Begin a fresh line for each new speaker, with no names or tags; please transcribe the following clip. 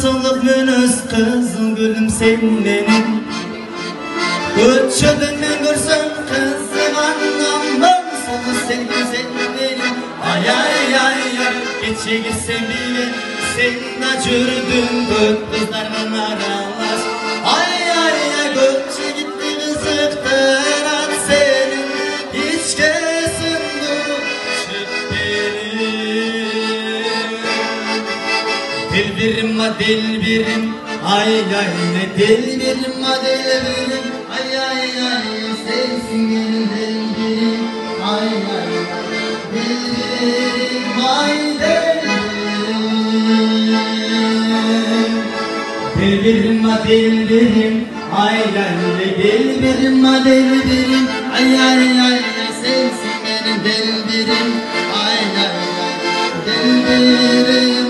soluk münüz kızım gülüm sen benim. Uçudun görsün kızım anlamam solu sen güzel benim. Ay ay ay ay geçe gitsen bile sen acırdın göt kızlarla aralar. Ay ay ay götçe gitti kızıktır at senin hiç kesin duruşup benim. Dilbirim ma dilbirim ay ay ne dilbirim ma dilbirim ay ay ay sensin benim dilbirim ay ay dilbirim ay dilbirim ma dilbirim ay ay dilbirim ma dilbirim ay ay ay sensin benim dilbirim ay ay dilbirim